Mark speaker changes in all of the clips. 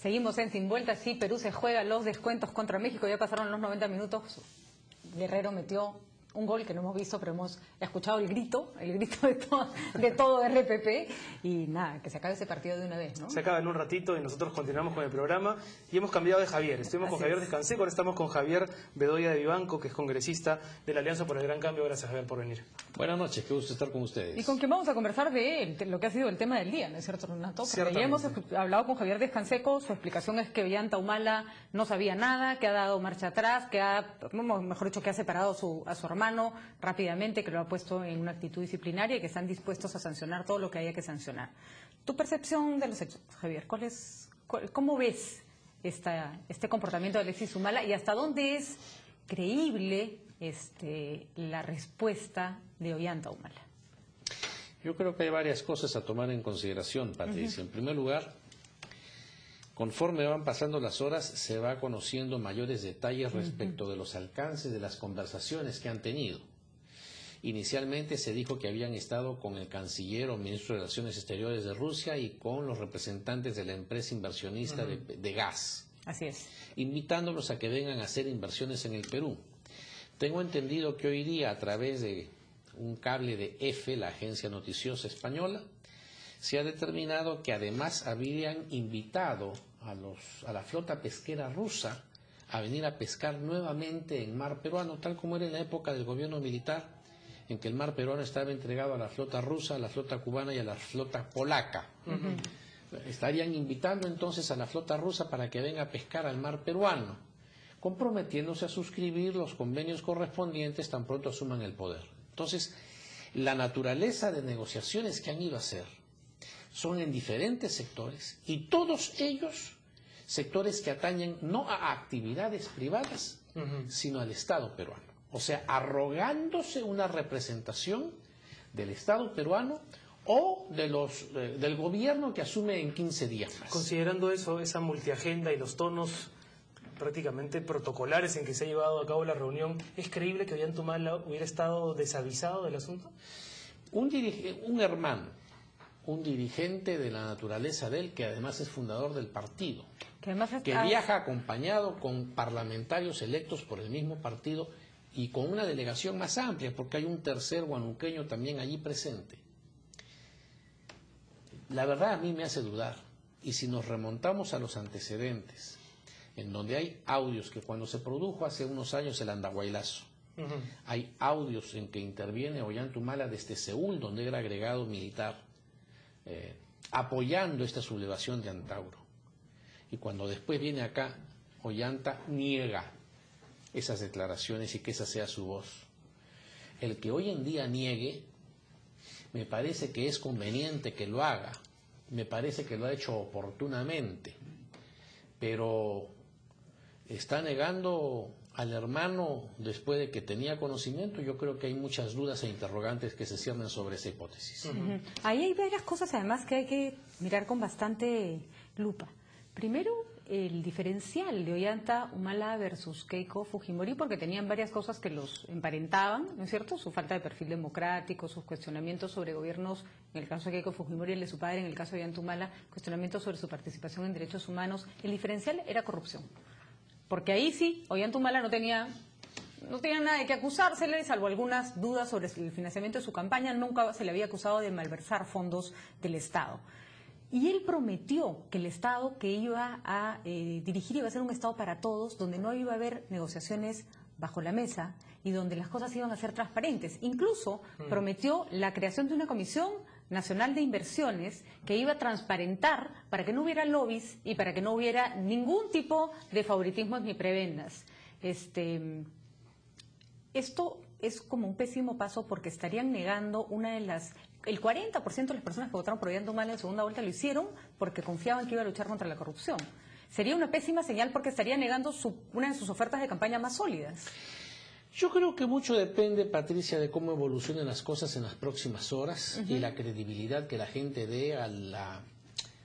Speaker 1: Seguimos en Sin Vuelta, sí, Perú se juega los descuentos contra México, ya pasaron los 90 minutos, Guerrero metió un gol que no hemos visto, pero hemos escuchado el grito de todo RPP, y nada, que se acabe ese partido de una vez, ¿no?
Speaker 2: Se acaba en un ratito y nosotros continuamos con el programa y hemos cambiado de Javier. Estuvimos con Javier Descanseco, ahora estamos con Javier Bedoya de Vivanco, que es congresista de la Alianza por el Gran Cambio. Gracias, Javier, por venir.
Speaker 3: Buenas noches, qué gusto estar con ustedes.
Speaker 1: Y con quien vamos a conversar de lo que ha sido el tema del día, ¿no es cierto, Renato? Porque ya hemos hablado con Javier Descanseco, su explicación es que Ollanta Humala no sabía nada, que ha dado marcha atrás, que ha, mejor dicho, que ha separado a su hermano rápidamente, que lo ha puesto en una actitud disciplinaria y que están dispuestos a sancionar todo lo que haya que sancionar. Tu percepción de los hechos, Javier, ¿cómo ves este comportamiento de Alexis Humala y hasta dónde es creíble la respuesta de Ollanta Humala?
Speaker 3: Yo creo que hay varias cosas a tomar en consideración, Patricia. En primer lugar, conforme van pasando las horas, se va conociendo mayores detalles respecto de los alcances de las conversaciones que han tenido. Inicialmente se dijo que habían estado con el canciller o ministro de Relaciones Exteriores de Rusia y con los representantes de la empresa inversionista de gas.
Speaker 1: Así es.
Speaker 3: Invitándolos a que vengan a hacer inversiones en el Perú. Tengo entendido que hoy día, a través de un cable de EFE, la agencia noticiosa española, se ha determinado que además habían invitado a la flota pesquera rusa a venir a pescar nuevamente en mar peruano, tal como era en la época del gobierno militar, en que el mar peruano estaba entregado a la flota rusa, a la flota cubana y a la flota polaca. Estarían invitando entonces a la flota rusa para que venga a pescar al mar peruano, comprometiéndose a suscribir los convenios correspondientes tan pronto asuman el poder. Entonces, la naturaleza de negociaciones que han ido a hacer son en diferentes sectores, y todos ellos sectores que atañen no a actividades privadas, sino al Estado peruano. O sea, arrogándose una representación del Estado peruano o del gobierno que asume en 15 días más.
Speaker 2: Considerando eso, esa multiagenda y los tonos prácticamente protocolares en que se ha llevado a cabo la reunión, ¿es creíble que Ollanta Humala hubiera estado desavisado del asunto?
Speaker 3: Un hermano, un dirigente de la naturaleza de él, que además es fundador del partido, que viaja acompañado con parlamentarios electos por el mismo partido y con una delegación más amplia, porque hay un tercer huanuqueño también allí presente. La verdad a mí me hace dudar, y si nos remontamos a los antecedentes, en donde hay audios que cuando se produjo hace unos años el Andahuaylazo, hay audios en que interviene Ollanta Humala desde Seúl, donde era agregado militar, apoyando esta sublevación de Antauro. Y cuando después viene acá, Ollanta niega esas declaraciones y que esa sea su voz. El que hoy en día niegue, me parece que es conveniente que lo haga, me parece que lo ha hecho oportunamente, pero está negando al hermano después de que tenía conocimiento. Yo creo que hay muchas dudas e interrogantes que se ciernen sobre esa hipótesis.
Speaker 1: Ahí hay varias cosas además que hay que mirar con bastante lupa. Primero, el diferencial de Ollanta Humala versus Keiko Fujimori, porque tenían varias cosas que los emparentaban, ¿no es cierto? Su falta de perfil democrático, sus cuestionamientos sobre gobiernos, en el caso de Keiko Fujimori, el de su padre, en el caso de Ollanta Humala, cuestionamientos sobre su participación en derechos humanos. El diferencial era corrupción, porque ahí sí, Ollanta Humala no tenía nada de qué acusársele, salvo algunas dudas sobre el financiamiento de su campaña. Nunca se le había acusado de malversar fondos del Estado. Y él prometió que el Estado que iba a dirigir iba a ser un Estado para todos, donde no iba a haber negociaciones bajo la mesa y donde las cosas iban a ser transparentes. Incluso prometió la creación de una Comisión Nacional de Inversiones que iba a transparentar para que no hubiera lobbies y para que no hubiera ningún tipo de favoritismos ni prebendas. Esto es como un pésimo paso, porque estarían negando el 40% de las personas que votaron por Ollanta Humala en segunda vuelta lo hicieron porque confiaban que iba a luchar contra la corrupción. Sería una pésima señal, porque estaría negando una de sus ofertas de campaña más sólidas.
Speaker 3: Yo creo que mucho depende, Patricia, de cómo evolucionen las cosas en las próximas horas y la credibilidad que la gente dé a la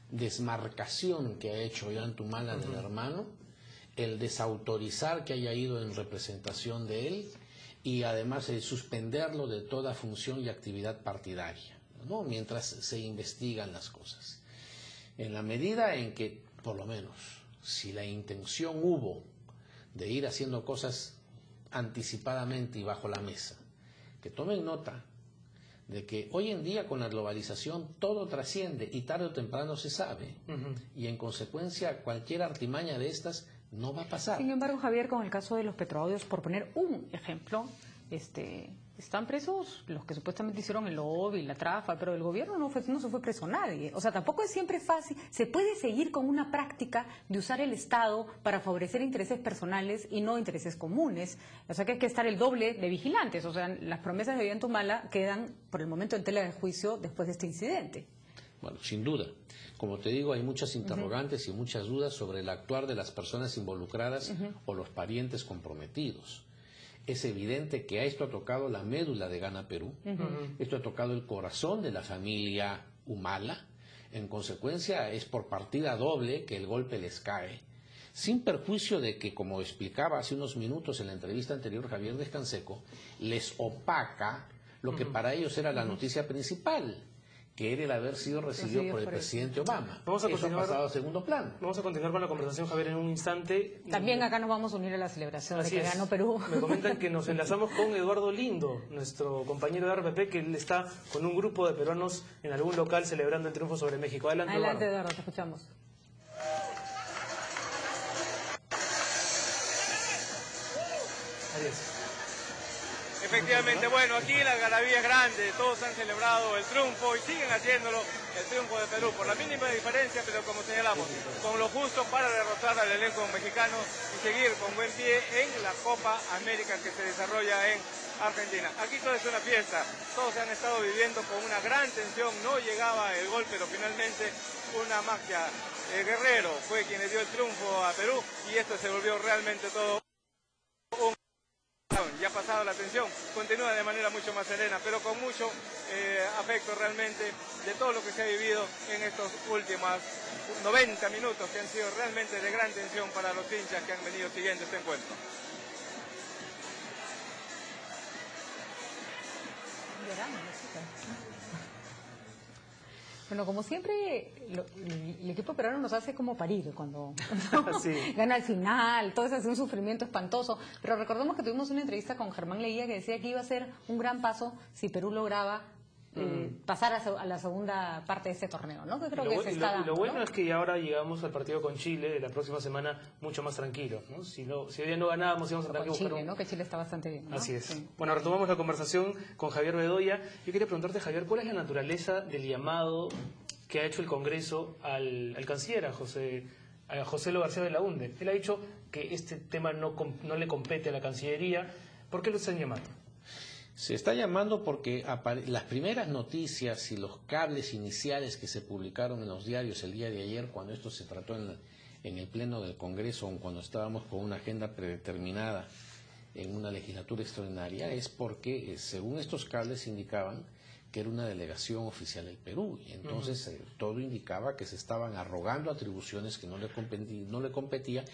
Speaker 3: desmarcación que ha hecho Ollanta Humala del hermano, el desautorizar que haya ido en representación de él, y además suspenderlo de toda función y actividad partidaria, ¿no? Mientras se investigan las cosas. En la medida en que por lo menos, si la intención hubo de ir haciendo cosas anticipadamente y bajo la mesa, que tomen nota de que hoy en día con la globalización todo trasciende y tarde o temprano se sabe, y en consecuencia cualquier artimaña de estas no va a pasar.
Speaker 1: Sin embargo, Javier, con el caso de los petroaudios, por poner un ejemplo, están presos los que supuestamente hicieron el lobby, la trafa, pero el gobierno no se fue preso nadie. O sea, tampoco es siempre fácil. Se puede seguir con una práctica de usar el Estado para favorecer intereses personales y no intereses comunes. O sea, que hay que estar el doble de vigilantes. O sea, las promesas de Ollanta quedan por el momento en tela de juicio después de este incidente.
Speaker 3: Bueno, sin duda. Como te digo, hay muchas interrogantes y muchas dudas sobre el actuar de las personas involucradas o los parientes comprometidos. Es evidente que a esto ha tocado la médula de Gana Perú, esto ha tocado el corazón de la familia Humala, en consecuencia es por partida doble que el golpe les cae, sin perjuicio de que, como explicaba hace unos minutos en la entrevista anterior Javier Descanseco, les opaca lo que para ellos era la noticia principal, que era el haber sido recibido por el presidente Obama. Eso ha pasado a segundo plano.
Speaker 2: Vamos a continuar con la conversación, Javier, en un instante.
Speaker 1: También acá nos vamos a unir a la celebración de que ganó Perú.
Speaker 2: Me comentan que nos enlazamos con Eduardo Lindo, nuestro compañero de RPP, que él está con un grupo de peruanos en algún local celebrando el triunfo sobre México.
Speaker 1: Adelante, Eduardo, te escuchamos.
Speaker 2: Adiós.
Speaker 4: Efectivamente, bueno, aquí la algarabía es grande, todos han celebrado el triunfo y siguen haciéndolo, el triunfo de Perú, por la mínima diferencia, pero como señalamos, con lo justo para derrotar al elenco mexicano y seguir con buen pie en la Copa América que se desarrolla en Argentina. Aquí todo es una fiesta, todos se han estado viviendo con una gran tensión, no llegaba el gol, pero finalmente una magia. Guerrero fue quien le dio el triunfo a Perú y esto se volvió realmente todo un... Ya ha pasado la tensión, continúa de manera mucho más serena, pero con mucho afecto realmente de todo lo que se ha vivido en estos últimos 90 minutos que han sido realmente de gran tensión para los hinchas que han venido siguiendo este encuentro.
Speaker 1: Bueno, como siempre, el equipo peruano nos hace como parir cuando
Speaker 2: Sí.
Speaker 1: gana al final, todo eso es un sufrimiento espantoso. Pero recordemos que tuvimos una entrevista con Germán Leguía que decía que iba a ser un gran paso si Perú lograba pasar a la segunda parte de este torneo, ¿no? Que creo que se está dando,
Speaker 2: lo bueno
Speaker 1: ¿no?
Speaker 2: es que ahora llegamos al partido con Chile la próxima semana mucho más tranquilos, ¿no? Si hoy día no ganábamos íbamos a tener que buscar
Speaker 1: Chile, ¿no? Que Chile está bastante bien, ¿no?
Speaker 2: Así es.
Speaker 1: Sí.
Speaker 2: Bueno, retomamos la conversación con Javier Bedoya. Yo quería preguntarte, Javier, ¿cuál es la naturaleza del llamado que ha hecho el Congreso al canciller, a José Lo García Belaúnde? Él ha dicho que este tema no le compete a la Cancillería. ¿Por qué lo están llamando?
Speaker 3: Se está llamando porque las primeras noticias y los cables iniciales que se publicaron en los diarios el día de ayer, cuando esto se trató en el Pleno del Congreso, o cuando estábamos con una agenda predeterminada en una legislatura extraordinaria, es porque, según estos cables indicaban, que era una delegación oficial del Perú. Y entonces todo indicaba que se estaban arrogando atribuciones que no le competía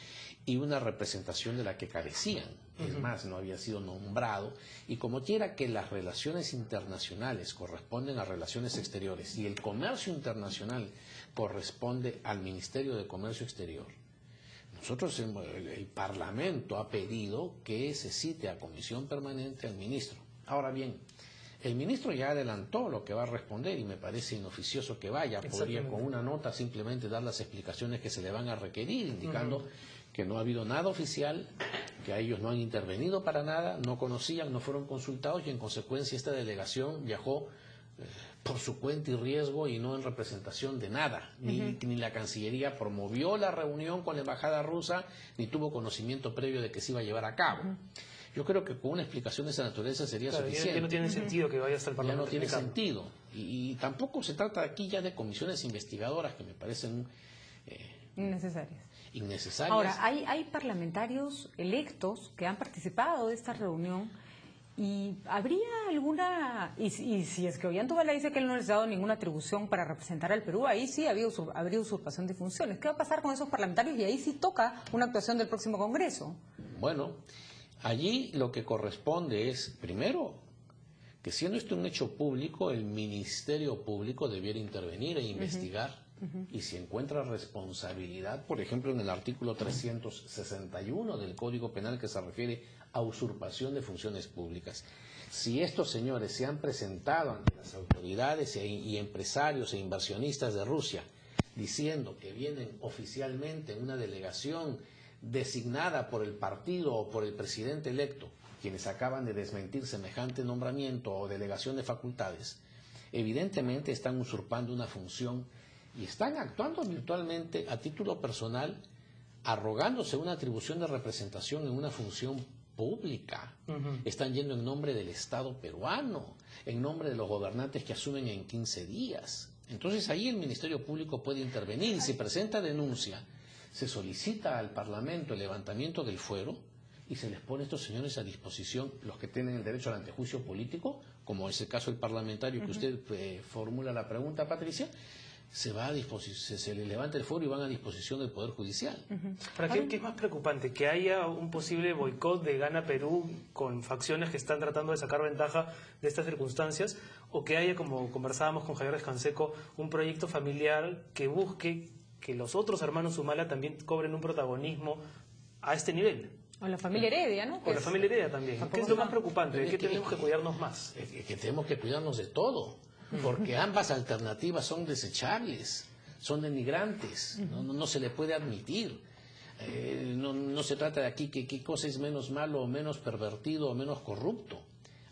Speaker 3: y una representación de la que carecían. Es más, no había sido nombrado. Y como quiera que las relaciones internacionales corresponden a relaciones exteriores y el comercio internacional corresponde al Ministerio de Comercio Exterior, nosotros, el Parlamento ha pedido que se cite a comisión permanente al ministro. Ahora bien, el ministro ya adelantó lo que va a responder y me parece inoficioso que vaya. Podría con una nota simplemente dar las explicaciones que se le van a requerir, indicando que no ha habido nada oficial, que a ellos no han intervenido para nada, no conocían, no fueron consultados y en consecuencia esta delegación viajó por su cuenta y riesgo y no en representación de nada. Ni la Cancillería promovió la reunión con la embajada rusa, ni tuvo conocimiento previo de que se iba a llevar a cabo. Yo creo que con una explicación de esa naturaleza sería suficiente.
Speaker 2: Ya no tiene sentido que vaya hasta el Parlamento.
Speaker 3: Ya no tiene sentido. Y tampoco se trata aquí ya de comisiones investigadoras que me parecen innecesarias.
Speaker 1: Ahora, hay parlamentarios electos que han participado de esta reunión y habría alguna... Y si es que Ollanta Humala dice que él no les ha dado ninguna atribución para representar al Perú, ahí sí habría usurpación de funciones. ¿Qué va a pasar con esos parlamentarios? Y ahí sí toca una actuación del próximo Congreso.
Speaker 3: Bueno, allí lo que corresponde es, primero, que siendo esto un hecho público, el Ministerio Público debiera intervenir e investigar Y si encuentra responsabilidad, por ejemplo, en el artículo 361 del Código Penal que se refiere a usurpación de funciones públicas, si estos señores se han presentado ante las autoridades y empresarios e inversionistas de Rusia diciendo que vienen oficialmente en una delegación designada por el partido o por el presidente electo, quienes acaban de desmentir semejante nombramiento o delegación de facultades, evidentemente están usurpando una función y están actuando virtualmente a título personal, arrogándose una atribución de representación en una función pública. Están yendo en nombre del Estado peruano, en nombre de los gobernantes que asumen en 15 días. Entonces ahí el Ministerio Público puede intervenir y si presenta denuncia, se solicita al Parlamento el levantamiento del fuero y se les pone a estos señores a disposición, los que tienen el derecho al antejuicio político, como es el caso del parlamentario que usted formula la pregunta, Patricia, se le levanta el fuero y van a disposición del Poder Judicial.
Speaker 2: ¿Para qué es más preocupante? ¿Que haya un posible boicot de Gana Perú con facciones que están tratando de sacar ventaja de estas circunstancias? ¿O que haya, como conversábamos con Javier Descanseco, un proyecto familiar que busque que los otros hermanos Humala también cobren un protagonismo a este nivel?
Speaker 1: O la familia Heredia, ¿no?
Speaker 2: O la familia Heredia también. ¿Qué es lo más preocupante? ¿De qué tenemos que cuidarnos más?
Speaker 3: Que tenemos que cuidarnos de todo. Porque ambas alternativas son desechables, son denigrantes, no se le puede admitir. No se trata de aquí que qué cosa es menos malo o menos pervertido o menos corrupto.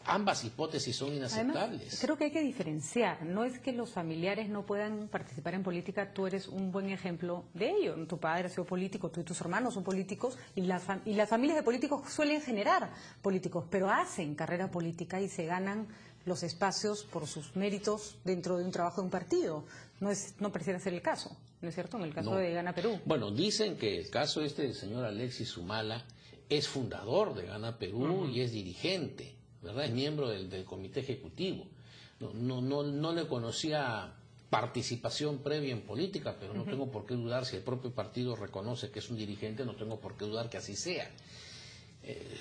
Speaker 3: Ambas hipótesis son inaceptables.
Speaker 1: Además, creo que hay que diferenciar. No es que los familiares no puedan participar en política, tú eres un buen ejemplo de ello. Tu padre ha sido político, tú y tus hermanos son políticos, y las familias de políticos suelen generar políticos, pero hacen carrera política y se ganan los espacios por sus méritos dentro de un trabajo de un partido. No pareciera ser el caso, ¿no es cierto? En el caso de Gana Perú.
Speaker 3: Bueno, dicen que el caso del señor Alexis Humala es fundador de Gana Perú y es dirigente, ¿verdad? Es miembro del comité ejecutivo. No le conocía participación previa en política, pero no tengo por qué dudar si el propio partido reconoce que es un dirigente, no tengo por qué dudar que así sea.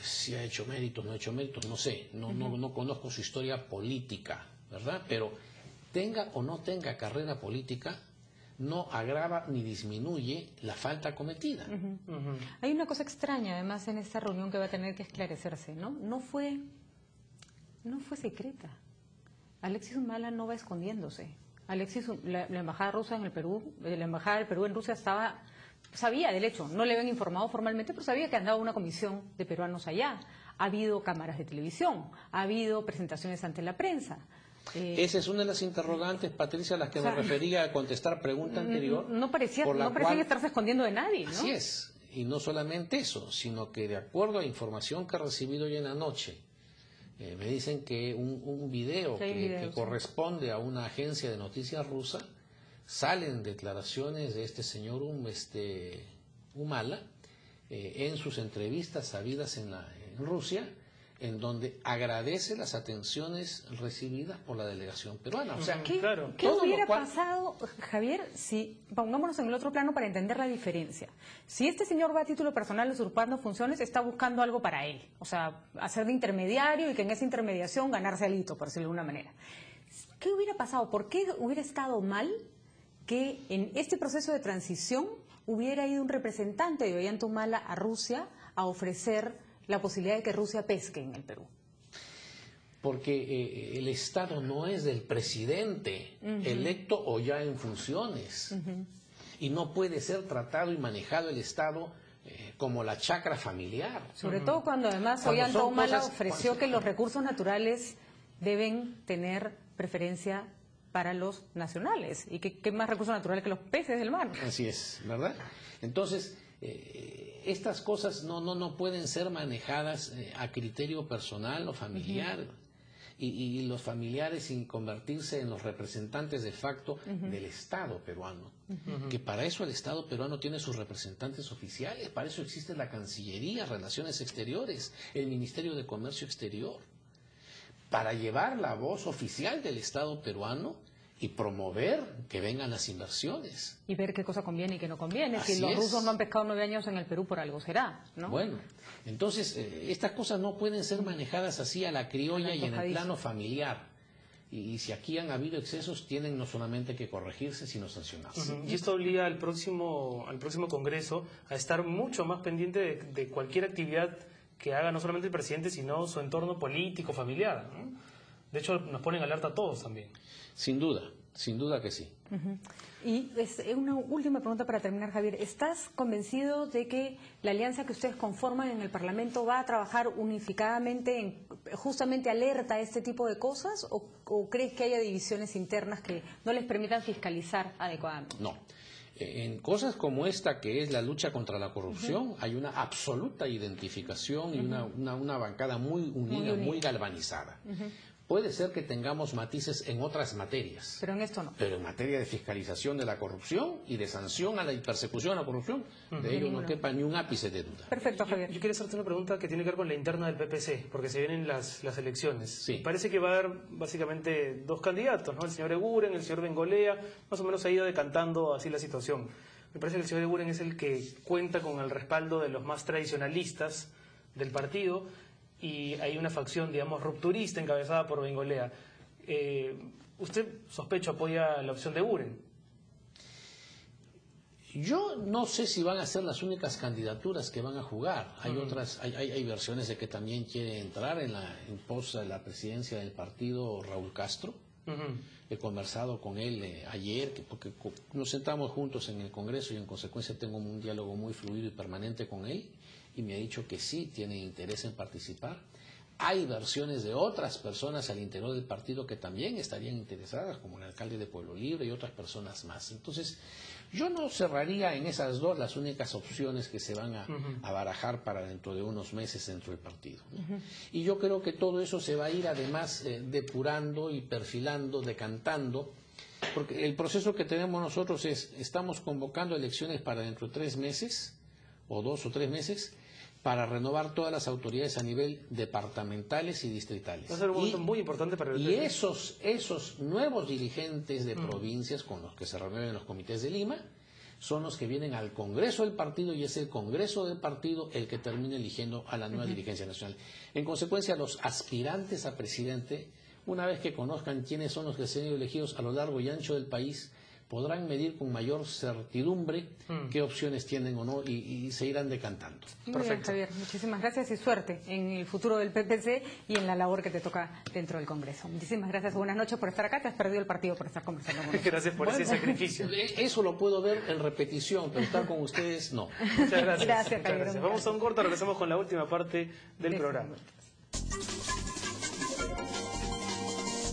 Speaker 3: Si ha hecho méritos, no ha hecho méritos, no sé, no conozco su historia política, ¿verdad? Pero tenga o no tenga carrera política, no agrava ni disminuye la falta cometida.
Speaker 1: Hay una cosa extraña, además, en esta reunión que va a tener que esclarecerse, ¿no? No fue secreta. Alexis Humala no va escondiéndose. La embajada rusa en el Perú, la embajada del Perú en Rusia sabía del hecho, no le habían informado formalmente, pero sabía que andaba una comisión de peruanos allá. Ha habido cámaras de televisión, ha habido presentaciones ante la prensa.
Speaker 3: Esa es una de las interrogantes, Patricia, a las que me refería a contestar pregunta anterior.
Speaker 1: No parecían estarse escondiendo de nadie, ¿no?
Speaker 3: Así es, y no solamente eso, sino que de acuerdo a información que he recibido hoy en la noche, me dicen que un video que corresponde a una agencia de noticias rusa, salen declaraciones de este señor Humala en sus entrevistas sabidas en Rusia, en donde agradece las atenciones recibidas por la delegación peruana. O sea,
Speaker 1: ¿Qué hubiera pasado, Javier, si, pongámonos en el otro plano para entender la diferencia? Si este señor va a título personal usurpando funciones, está buscando algo para él, o sea, hacer de intermediario y que en esa intermediación ganarse alito, por decirlo de alguna manera. ¿Qué hubiera pasado? ¿Por qué hubiera estado mal que en este proceso de transición hubiera ido un representante de Ollanta Humala a Rusia a ofrecer la posibilidad de que Rusia pesque en el Perú?
Speaker 3: Porque el Estado no es del presidente electo o ya en funciones. Y no puede ser tratado y manejado el Estado como la chacra familiar.
Speaker 1: Sobre todo cuando además Ollanta Humala ofreció que los recursos naturales deben tener preferencia para los nacionales. ¿Y qué más recursos naturales que los peces del mar?
Speaker 3: Así es, ¿verdad? Entonces, estas cosas no pueden ser manejadas a criterio personal o familiar. Y los familiares sin convertirse en los representantes de facto del Estado peruano. Que para eso el Estado peruano tiene sus representantes oficiales, para eso existe la Cancillería, Relaciones Exteriores, el Ministerio de Comercio Exterior, para llevar la voz oficial del Estado peruano y promover que vengan las inversiones.
Speaker 1: Y ver qué cosa conviene y qué no conviene. Si los rusos no han pescado 9 años en el Perú, por algo será, ¿no?
Speaker 3: Bueno, entonces estas cosas no pueden ser manejadas así a la criolla y en el plano familiar. Y si aquí han habido excesos, tienen no solamente que corregirse, sino sancionarse.
Speaker 2: Y esto obliga al próximo Congreso a estar mucho más pendiente de cualquier actividad que haga no solamente el presidente, sino su entorno político, familiar, ¿no? De hecho, nos ponen alerta a todos también.
Speaker 3: Sin duda que sí.
Speaker 1: Y una última pregunta para terminar, Javier. ¿Estás convencido de que la alianza que ustedes conforman en el Parlamento va a trabajar unificadamente, justamente alerta a este tipo de cosas? ¿O crees que haya divisiones internas que no les permitan fiscalizar adecuadamente?
Speaker 3: No. En cosas como esta, que es la lucha contra la corrupción, hay una absoluta identificación y una bancada muy unida, muy galvanizada. Puede ser que tengamos matices en otras materias.
Speaker 1: Pero en esto no.
Speaker 3: Pero en materia de fiscalización de la corrupción y de sanción a la persecución a la corrupción, de ello no quepa ni un ápice de duda.
Speaker 1: Perfecto, Javier.
Speaker 2: Yo quería hacerte una pregunta que tiene que ver con la interna del PPC, porque se vienen las elecciones.
Speaker 3: Sí.
Speaker 2: Parece que va a haber básicamente dos candidatos, ¿no? El señor Eguren, el señor Bengolea, más o menos ha ido decantando así la situación. Me parece que el señor Eguren es el que cuenta con el respaldo de los más tradicionalistas del partido, y hay una facción, digamos, rupturista encabezada por Bengolea. ¿Usted, sospecho, apoya la opción de Eguren?
Speaker 3: Yo no sé si van a ser las únicas candidaturas que van a jugar. Hay otras, hay versiones de que también quiere entrar en pos de la presidencia del partido Raúl Castro. He conversado con él ayer, porque nos sentamos juntos en el Congreso y en consecuencia tengo un diálogo muy fluido y permanente con él, y me ha dicho que sí tiene interés en participar. Hay versiones de otras personas al interior del partido que también estarían interesadas, como el alcalde de Pueblo Libre y otras personas más. Entonces, yo no cerraría en esas dos las únicas opciones que se van a barajar para dentro de unos meses dentro del partido, ¿no? Y yo creo que todo eso se va a ir además depurando y perfilando, decantando, porque el proceso que tenemos nosotros estamos convocando elecciones para dentro de 3 meses, o 2 o 3 meses, para renovar todas las autoridades a nivel departamentales y distritales.
Speaker 2: Va a ser un momento muy importante para el
Speaker 3: Y
Speaker 2: PPC.
Speaker 3: esos nuevos dirigentes de provincias con los que se reúnen los comités de Lima son los que vienen al Congreso del partido, y es el Congreso del partido el que termina eligiendo a la nueva dirigencia nacional. En consecuencia, los aspirantes a presidente, una vez que conozcan quiénes son los que se han elegidos a lo largo y ancho del país, podrán medir con mayor certidumbre qué opciones tienen o no, y se irán decantando.
Speaker 1: Muy bien, Javier. Muchísimas gracias y suerte en el futuro del PPC y en la labor que te toca dentro del Congreso. Muchísimas gracias. Buenas noches por estar acá. Te has perdido el partido por estar conversando con nosotros.
Speaker 2: Gracias por ese sacrificio.
Speaker 3: Eso lo puedo ver en repetición, pero estar con ustedes no.
Speaker 2: Muchas gracias.
Speaker 1: Gracias,
Speaker 2: Muchas
Speaker 1: Javier.
Speaker 2: gracias. Vamos a un corto, regresamos con la última parte del programa.